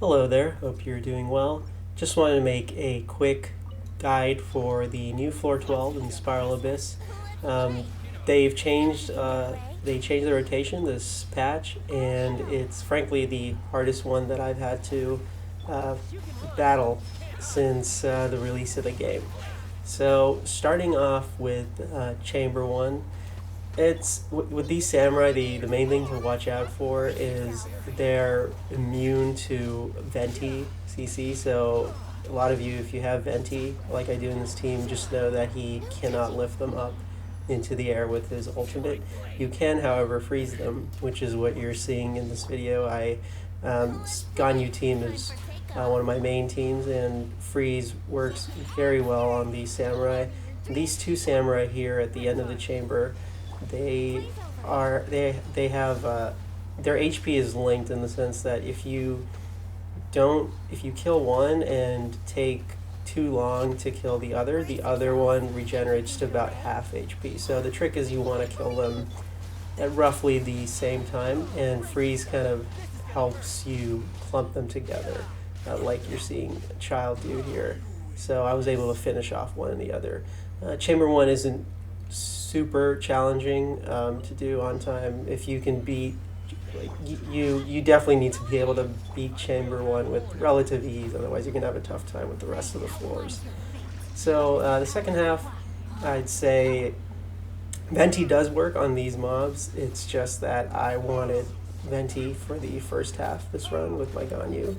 Hello there, hope you're doing well. Just wanted to make a quick guide for the new floor 12 in Spiral Abyss. Um, they've changed they changed the rotation this patch, and it's frankly the hardest one that I've had to uh, battle since the release of the game. So starting off with Chamber 1, it's with these samurai. The main thing to watch out for is they're immune to Venti CC. So a lot of you, if you have Venti like I do in this team, just know that he cannot lift them up into the air with his ultimate. You can, however, freeze them, which is what you're seeing in this video. Ganyu team is one of my main teams, and freeze works very well on these samurai. These two samurai here at the end of the chamber, they have their HP is linked in the sense that if you kill one and take too long to kill the other one regenerates to about half HP. So the trick is you want to kill them at roughly the same time, and freeze kind of helps you clump them together, like you're seeing Child do here. So I was able to finish off one and the other. Chamber 1 isn't super challenging to do on time. If you can beat, like, you definitely need to be able to beat Chamber 1 with relative ease, otherwise you're going to have a tough time with the rest of the floors. So the second half, I'd say Venti does work on these mobs. It's just that I wanted Venti for the first half this run with my Ganyu.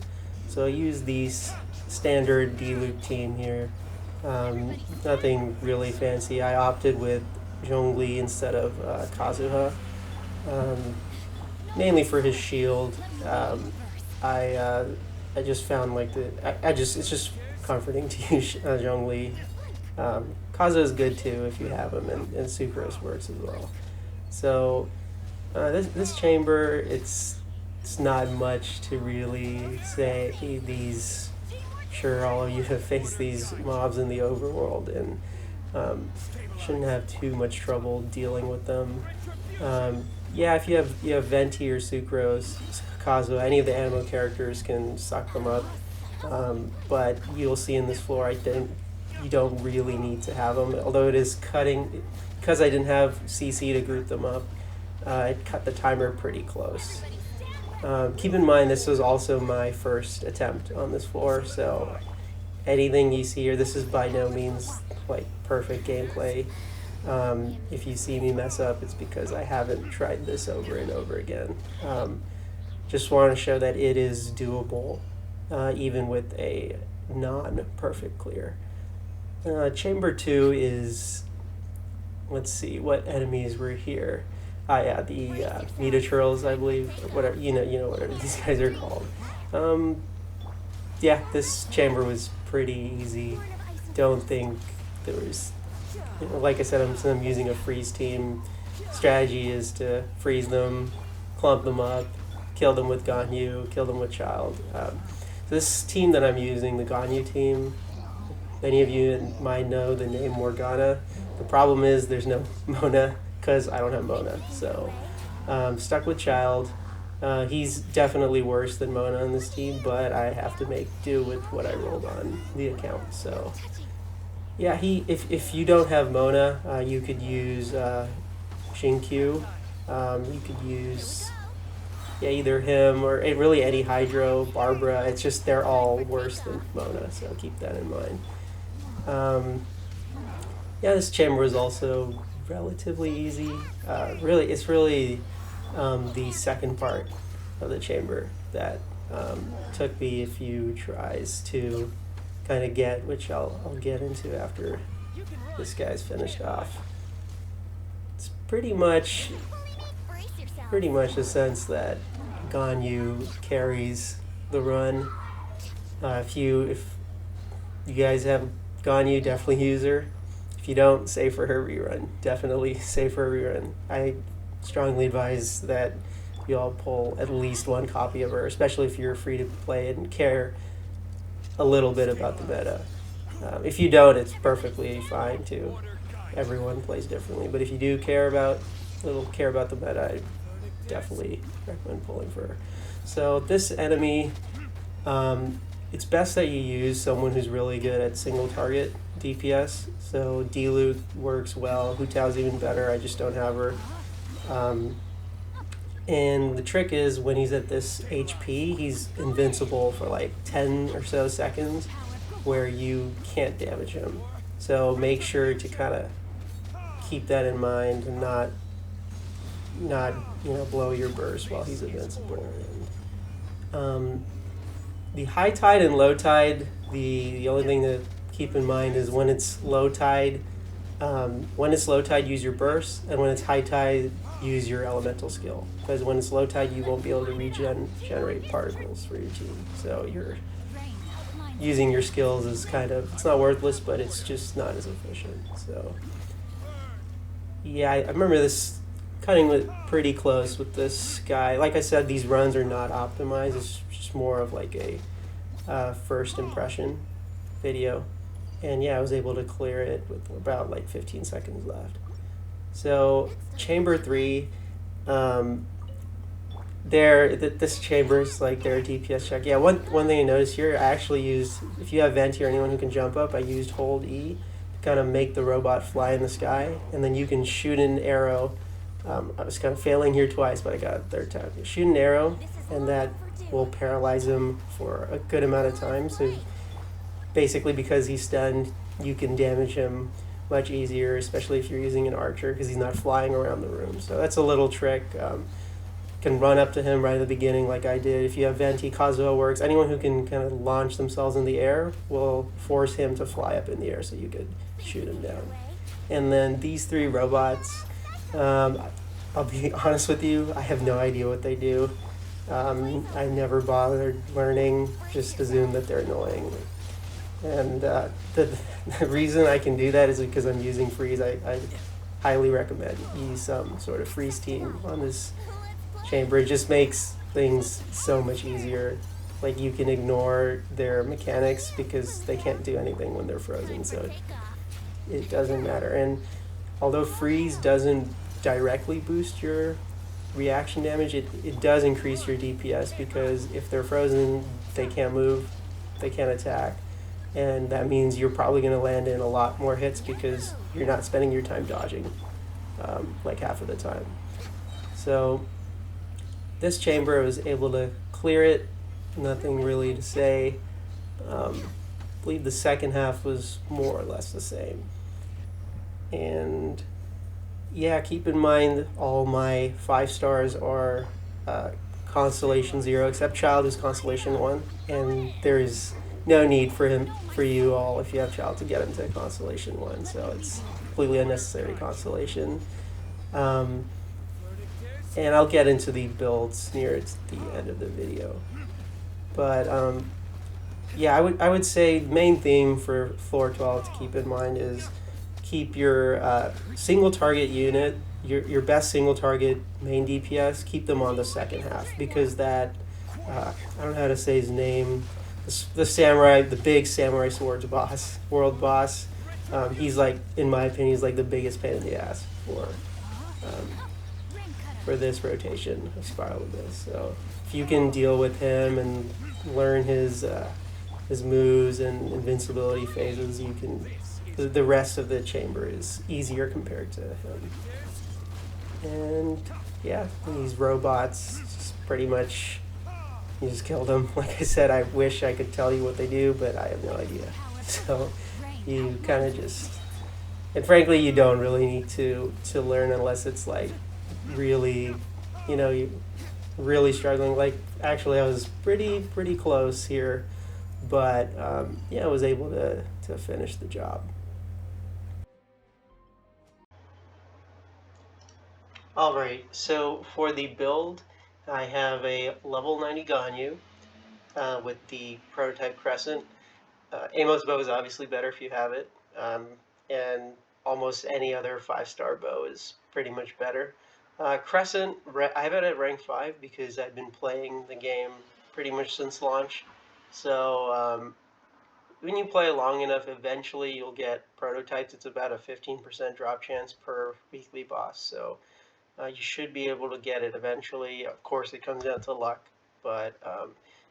So I use these standard D-loop team here. Nothing really fancy. I opted with Zhongli instead of Kazuha, mainly for his shield. I just found like it's just comforting to use Zhongli. Kazuha is good too if you have him, and Sucrose works as well. So this chamber, it's not much to really say. Sure, all of you have faced these mobs in the overworld, and shouldn't have too much trouble dealing with them. Yeah, if you have Venti or Sucrose, Kazuha, any of the Animo characters can suck them up. But you'll see in this floor, you don't really need to have them. Although it is cutting, because I didn't have CC to group them up, it cut the timer pretty close. Keep in mind, this was also my first attempt on this floor, so anything you see here, this is by no means like perfect gameplay. If you see me mess up, it's because I haven't tried this over and over again. Just want to show that it is doable, even with a non-perfect clear. Chamber 2 is, let's see, what enemies were here. Yeah, the Metaturals, I believe, whatever, you know, whatever these guys are called. Yeah, this chamber was pretty easy. Don't think there was, like I said, I'm using a freeze team. Strategy is to freeze them, clump them up, kill them with Ganyu, kill them with Child. This team that I'm using, the Ganyu team, many of you might know the name Morgana. The problem is there's no Mona, because I don't have Mona. So stuck with Child. He's definitely worse than Mona on this team, but I have to make do with what I rolled on the account. So yeah, if you don't have Mona, you could use Shinkyu. You could use either him or really any Hydro, Barbara. It's just they're all worse than Mona, so keep that in mind. Yeah, this chamber was also relatively easy. It's really the second part of the chamber that took me a few tries to kind of get, which I'll get into after this guy's finished off. It's pretty much the sense that Ganyu carries the run. If you guys have Ganyu, definitely use her. If you don't, save for her rerun. Definitely save for her rerun. I strongly advise that you all pull at least one copy of her, especially if you're free to play and care a little bit about the meta. If you don't, it's perfectly fine too. Everyone plays differently, but if you do care about the meta, I definitely recommend pulling for her. So this enemy It's best that you use someone who's really good at single target DPS. So Diluc works well. Hu Tao's even better. I just don't have her. Um, and the trick is when he's at this HP, he's invincible for like 10 or so seconds where you can't damage him. So make sure to kind of keep that in mind and not blow your burst while he's invincible. And, the high tide and low tide, the only thing to keep in mind is when it's low tide. When it's low tide, use your burst, and when it's high tide, use your elemental skill. Because when it's low tide, you won't be able to regenerate particles for your team. So you're using your skills is kind of, it's not worthless, but it's just not as efficient. So yeah, I remember this cutting it pretty close with this guy. Like I said, these runs are not optimized. It's just more of like a first impression video. And yeah, I was able to clear it with about like 15 seconds left. So chamber 3, this chamber is like their DPS check. Yeah, one thing I noticed here, I actually used, if you have Venti or anyone who can jump up, I used hold E to kind of make the robot fly in the sky, and then you can shoot an arrow. I was kind of failing here twice, but I got it third time. You shoot an arrow, and that will paralyze him for a good amount of time. So basically, because he's stunned, you can damage him much easier, especially if you're using an archer, because he's not flying around the room. So that's a little trick. Can run up to him right at the beginning like I did. If you have Venti, Kazuo works. Anyone who can kind of launch themselves in the air will force him to fly up in the air so you could shoot him down. And then these 3 robots, I'll be honest with you, I have no idea what they do. I never bothered learning, just assume that they're annoying. And the reason I can do that is because I'm using freeze. I highly recommend use some sort of freeze team on this chamber. It just makes things so much easier. Like you can ignore their mechanics because they can't do anything when they're frozen, so it doesn't matter. And although freeze doesn't directly boost your reaction damage, it does increase your DPS because if they're frozen, they can't move, they can't attack. And that means you're probably going to land in a lot more hits because you're not spending your time dodging like half of the time. So this chamber, I was able to clear it. Nothing really to say. I believe the second half was more or less the same. And yeah, keep in mind all my 5 stars are Constellation 0, except Child is Constellation 1. And there is no need for you all, if you have Child, to get him to Constellation 1. So it's completely unnecessary constellation. And I'll get into the builds near the end of the video. But yeah, I would say main theme for floor 12 to keep in mind is keep your single target unit, your best single target main DPS, keep them on the second half, because that, I don't know how to say his name, the samurai, the big samurai swords boss, world boss, he's like, in my opinion, he's like the biggest pain in the ass for this rotation of Spiral Abyss. So if you can deal with him and learn his moves and invincibility phases, you can. The rest of the chamber is easier compared to him. And yeah, these robots, just pretty much, you just killed them. Like I said, I wish I could tell you what they do, but I have no idea. So you kind of just, and frankly, you don't really need to learn unless it's like really, you really struggling. Like actually, I was pretty close here, but yeah, I was able to finish the job. Alright, so for the build, I have a level 90 Ganyu with the prototype Crescent. Amos bow is obviously better if you have it, and almost any other 5-star bow is pretty much better. Crescent, I have it at rank 5 because I've been playing the game pretty much since launch. So when you play long enough, eventually you'll get prototypes. It's about a 15% drop chance per weekly boss. So you should be able to get it eventually. Of course, it comes down to luck, but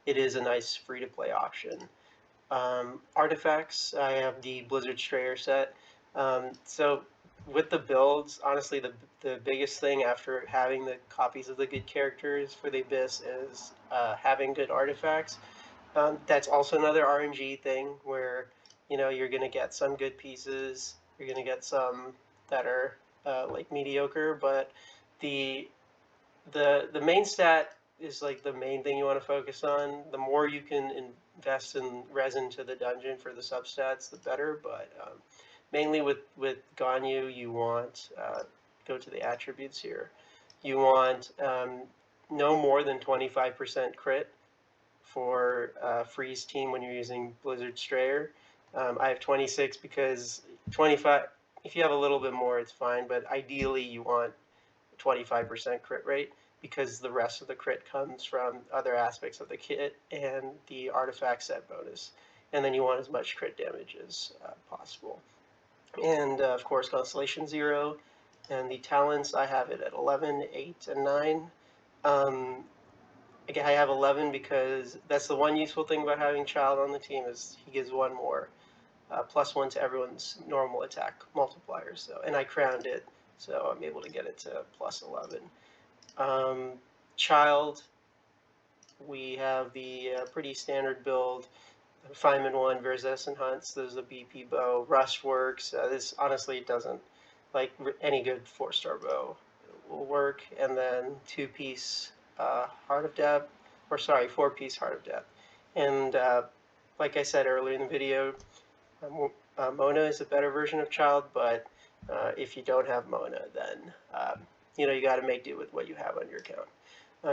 it is a nice free-to-play option. Artifacts, I have the Blizzard Strayer set. So with the builds, honestly, the biggest thing after having the copies of the good characters for the Abyss is having good artifacts. That's also another RNG thing where you're gonna get some good pieces, you're gonna get some that are like mediocre, but the the main stat is like the main thing you want to focus on. The more you can invest in resin to the dungeon for the substats, the better. But mainly with Ganyu, you want go to the attributes here. You want no more than 25% crit for freeze team when you're using Blizzard Strayer. I have 26 because 25. If you have a little bit more, it's fine. But ideally, you want 25% crit rate because the rest of the crit comes from other aspects of the kit and the artifact set bonus. And then you want as much crit damage as possible. And of course, Constellation 0. And the talents, I have it at 11, 8, and 9. Again, I have 11 because that's the one useful thing about having Child on the team is he gives one more. +1 to everyone's normal attack multiplier. So, and I crowned it, so I'm able to get it to +11. Child, we have the pretty standard build. Refinement 1, Verzes and Hunts. There's a BP bow. Rust works. This honestly doesn't like any good 4-star bow will work. And then 2-piece Heart of Depth, or sorry, 4-piece Heart of Depth. And like I said earlier in the video, Mona is a better version of Child, but if you don't have Mona, then you got to make do with what you have on your account.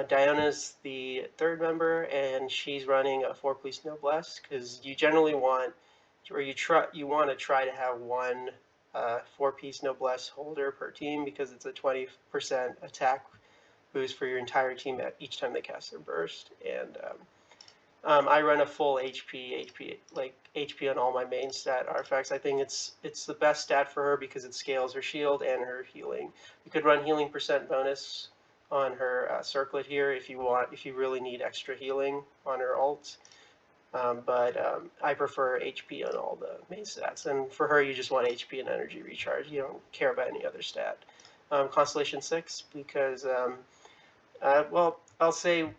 Diana's the third member, and she's running a 4-piece Noblesse because you generally want, or you want to try to have one 4-piece Noblesse holder per team because it's a 20% attack boost for your entire team each time they cast their burst. And I run a full HP on all my main stat artifacts. I think it's the best stat for her because it scales her shield and her healing. You could run healing % bonus on her circlet here if you really need extra healing on her ult. But I prefer HP on all the main stats. And for her, you just want HP and energy recharge. You don't care about any other stat. Constellation 6 because, well, I'll say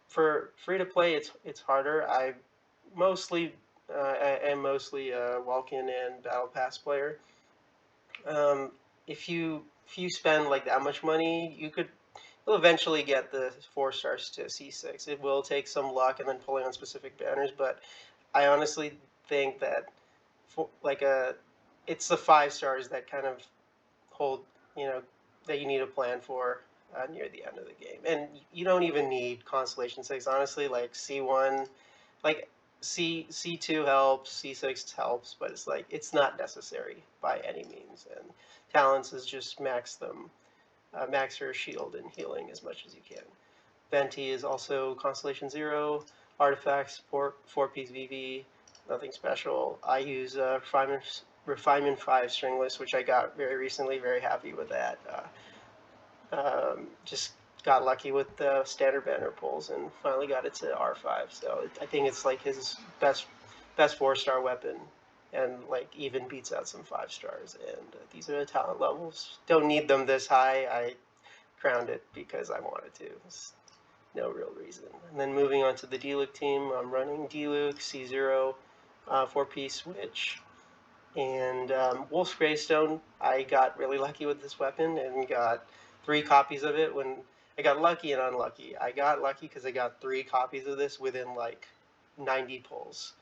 for free to play, it's harder. I am mostly a Vulcan and Battle Pass player. If you spend like that much money, you'll eventually get the 4 stars to C6. It will take some luck and then pulling on specific banners, but I honestly think that it's the 5 stars that kind of hold, that you need to plan for near the end of the game. And you don't even need Constellation 6, honestly. Like C1, like C2 helps, C6 helps, but it's not necessary by any means. And talents is just max her shield and healing as much as you can. Venti is also Constellation 0, artifacts, 4-piece VV, nothing special. I use Refinement 5 stringless, which I got very recently, very happy with that. Just got lucky with the standard banner pulls and finally got it to R5. So I think it's like his best 4-star weapon, and like even beats out some 5 stars. And these are the talent levels. Don't need them this high. I crowned it because I wanted to. It's no real reason. And then moving on to the Diluc team, I'm running Diluc, C0, 4-piece switch. And Wolf's Greystone, I got really lucky with this weapon and got 3 copies of it when I got lucky and unlucky. I got lucky because I got 3 copies of this within like 90 pulls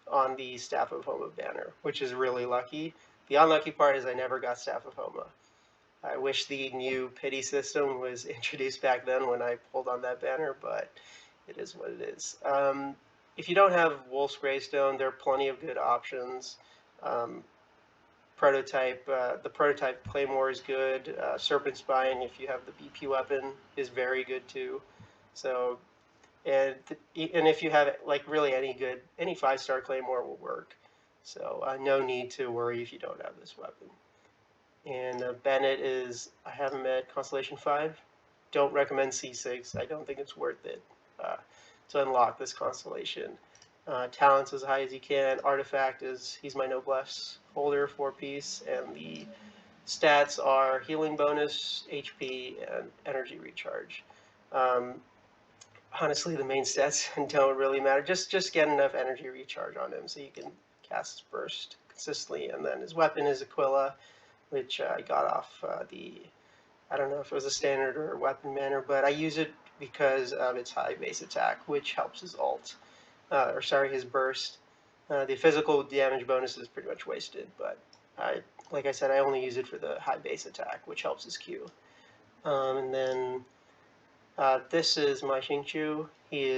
on the Staff of Homa banner, which is really lucky. The unlucky part is I never got Staff of Homa. I wish the new pity system was introduced back then when I pulled on that banner, but it is what it is. If you don't have Wolf's Greystone, there are plenty of good options. The prototype Claymore is good. Serpent Spine, if you have the BP weapon, is very good too. So, and if you have like really any 5-star Claymore will work. So no need to worry if you don't have this weapon. And Bennett I have him at Constellation 5. Don't recommend C6. I don't think it's worth it. to unlock this constellation. Talents as high as you can. Artifact is he's my noblesse holder, 4-piece, and the stats are healing bonus, HP, and energy recharge. Um, Honestly, the main stats don't really matter. Just get enough energy recharge on him so you can cast burst consistently. And then his weapon is Aquila, which I got off I don't know if it was a standard or a weapon banner, but I use it because of its high base attack, which helps his ult, or sorry, his burst. The physical damage bonus is pretty much wasted, but like I said, I only use it for the high base attack, which helps his Q. And then this is my Xingqiu. He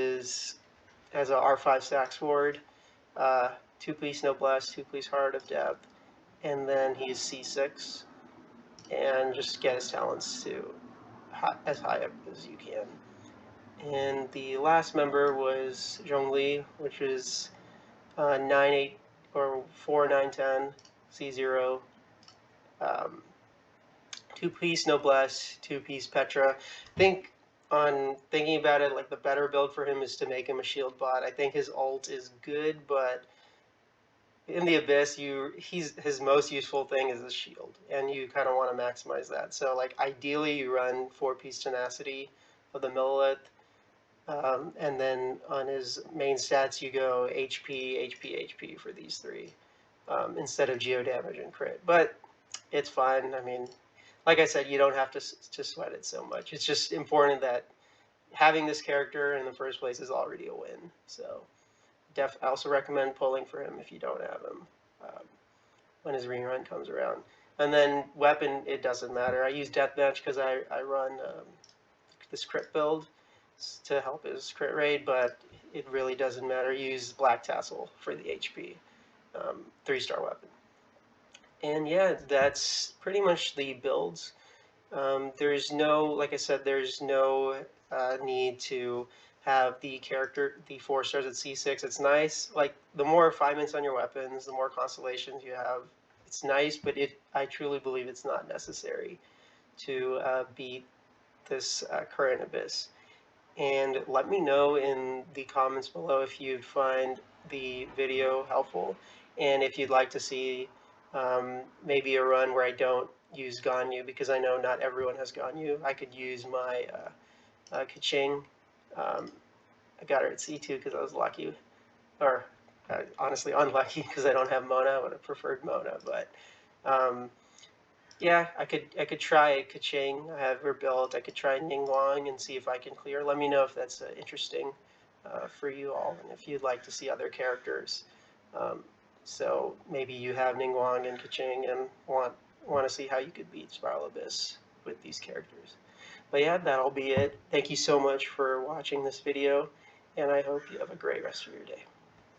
has a R5 stack sword, 2-piece noblesse, 2-piece heart of depth, and then he's C6, and just get his talents to as high up as you can. And the last member was Zhongli, which is 9-8 or 4-9-10 C0, 2-piece noblesse, 2-piece Petra. I think on thinking about it, like the better build for him is to make him a shield bot. I think his ult is good, but in the Abyss, his most useful thing is the shield, and you kind of want to maximize that. So like ideally, you run 4-piece tenacity of the Millilith, and then on his main stats, you go HP, HP, HP for these three, instead of geo damage and crit. But it's fine. I mean, like I said, you don't have to sweat it so much. It's just important that having this character in the first place is already a win. So I also recommend pulling for him if you don't have him when his rerun comes around. And then weapon, it doesn't matter. I use Deathmatch because I run this crit build to help his crit rate, but it really doesn't matter. Use Black Tassel for the HP, 3-star weapon. And yeah, that's pretty much the builds. There's no, like I said, there's no need to have the character, the 4 stars at C6. It's nice. Like, the more refinements on your weapons, the more constellations you have, it's nice, but I truly believe it's not necessary to beat this current Abyss. And let me know in the comments below if you'd find the video helpful, and if you'd like to see maybe a run where I don't use Ganyu, because I know not everyone has Ganyu. I could use my Kaching. I got her at C2 because I was lucky, or honestly unlucky because I don't have Mona. I would have preferred Mona, but yeah, I could try Kaching. I have her built. I could try Ningguang and see if I can clear. Let me know if that's interesting for you all, and if you'd like to see other characters. So maybe you have Ningguang and Kaching and want to see how you could beat Spiral Abyss with these characters. But yeah, that'll be it. Thank you so much for watching this video, and I hope you have a great rest of your day.